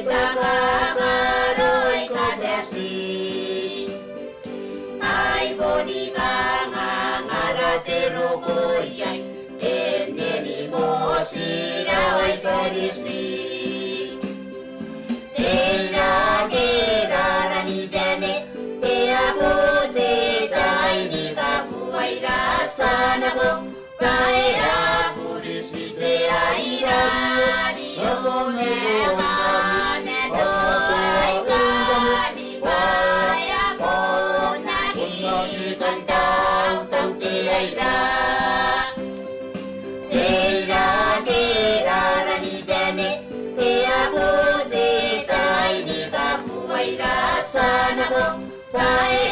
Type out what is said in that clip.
tagaroi kabesi ai bonika ngarate rokoyai eneni mosira wai karisi teira gerara ni bene te apote dai ni kapuai rasana go praera purisite aira rio Right.